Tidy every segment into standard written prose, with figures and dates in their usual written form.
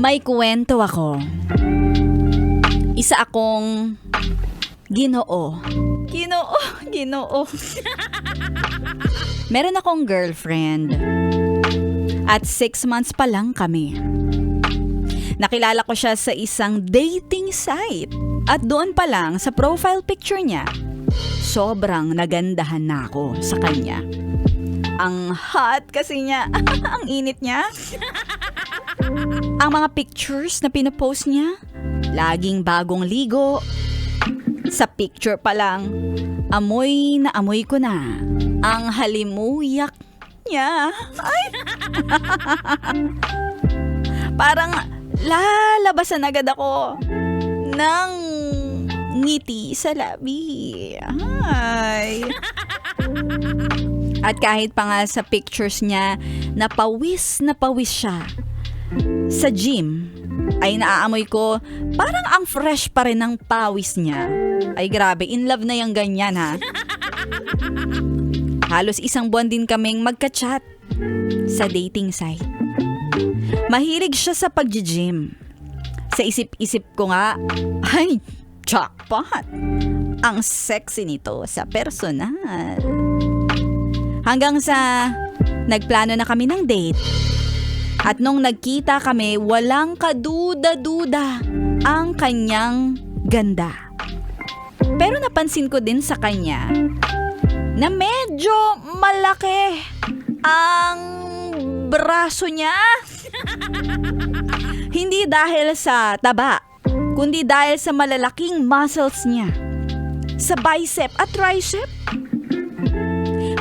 May kwento ako. Isa akong Ginoo. Meron akong girlfriend. At 6 months pa lang kami. Nakilala ko siya sa isang dating site. At doon pa lang sa profile picture niya, sobrang nagandahan na ako sa kanya. Ang hot kasi niya. Ang init niya. Ang mga pictures na pinopost niya, laging bagong ligo. Sa picture pa lang, amoy na amoy ko na ang halimuyak niya. Ay! Parang lalabasan agad ako ng ngiti sa labi. Ay! At kahit pa nga sa pictures niya, napawis siya. Sa gym, ay naaamoy ko, parang ang fresh pa rin ng pawis niya. Ay grabe, in love na yung ganyan ha. Halos 1 buwan din kaming magka-chat sa dating site. Mahilig siya sa pag-gym. Sa isip-isip ko nga, ay, jackpot! Ang sexy nito sa personal. Hanggang sa nagplano na kami ng date. At nung nagkita kami, walang kaduda-duda ang kanyang ganda. Pero napansin ko din sa kanya na medyo malaki ang braso niya. Hindi dahil sa taba, kundi dahil sa malalaking muscles niya. Sa bicep at tricep.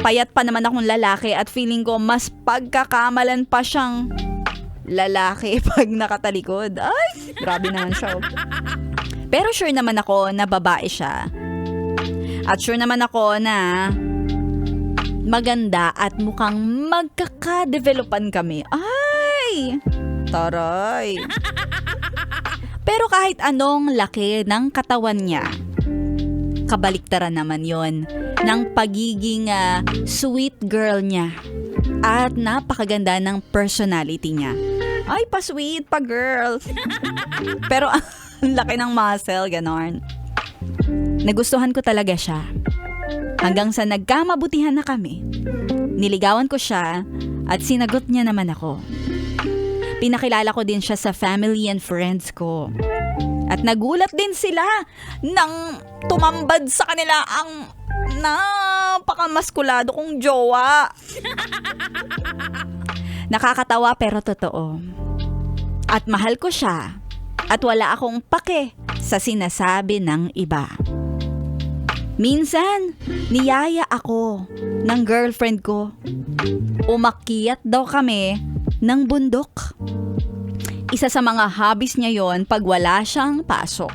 Payat pa naman akong lalaki at feeling ko mas pagkakamalan pa siyang lalaki pag nakatalikod. Ay, grabe naman siya. Pero sure naman ako na babae siya. At sure naman ako na maganda at mukhang magkaka-developan kami. Ay, taray. Pero kahit anong laki ng katawan niya, kabaliktaran naman yon ng pagiging sweet girl niya. At napakaganda ng personality niya. Ay, pa-sweet, pa-girl. Pero ang laki ng muscle, ganon. Nagustuhan ko talaga siya. Hanggang sa nagkamabutihan na kami. Niligawan ko siya at sinagot niya naman ako. Pinakilala ko din siya sa family and friends ko. At nagulat din sila nang tumambad sa kanila ang napakamaskulado kong jowa. Nakakatawa pero totoo. At mahal ko siya. At wala akong pake sa sinasabi ng iba. Minsan, niyaya ako ng girlfriend ko. Umakyat daw kami ng bundok. Isa sa mga hobbies niya yon pag wala siyang pasok.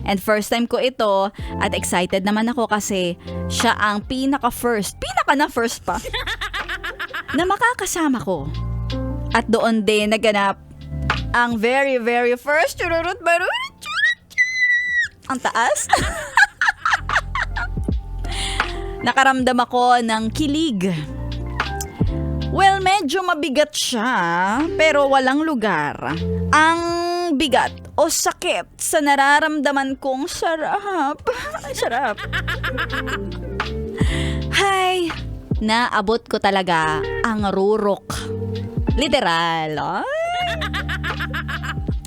And first time ko ito at excited naman ako kasi siya ang pinaka na first pa, na makakasama ko. At doon din naganap ang very, very first ang taas. Nakaramdam ako ng kilig. Well, medyo mabigat siya, pero walang lugar. Ang bigat o sakit sa nararamdaman kong sarap. Ay, sarap. Hay, naabot ko talaga ang rurok. Literal. Ay.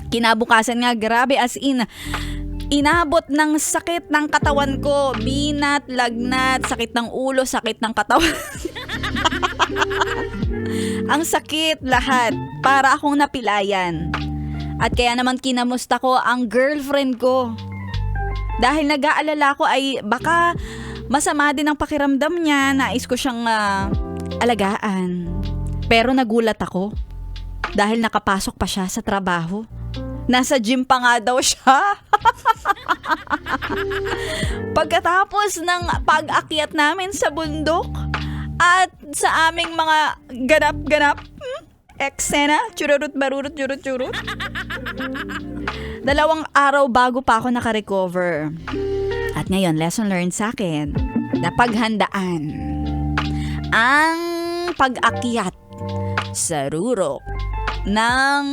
Kinabukasan nga, grabe as in, inabot ng sakit ng katawan ko. Binat, lagnat, sakit ng ulo, sakit ng katawan. Ang sakit lahat. Para akong napilayan. At kaya naman kinamusta ko ang girlfriend ko. Dahil nag-aalala ko ay baka masama din ang pakiramdam niya. Nais ko siyang alagaan. Pero nagulat ako. Dahil nakapasok pa siya sa trabaho. Nasa gym pa nga daw siya. Pagkatapos ng pag-akyat namin sa bundok at sa aming mga ganap-ganap, eksena, chururut barurut churut-churut. 2 araw bago pa ako nakarecover. At ngayon, lesson learned sa akin na paghandaan ang pag-akyat sa rurok ng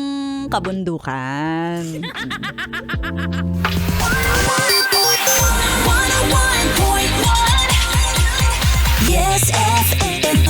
ng kabundukan. 101.1 Yes FM.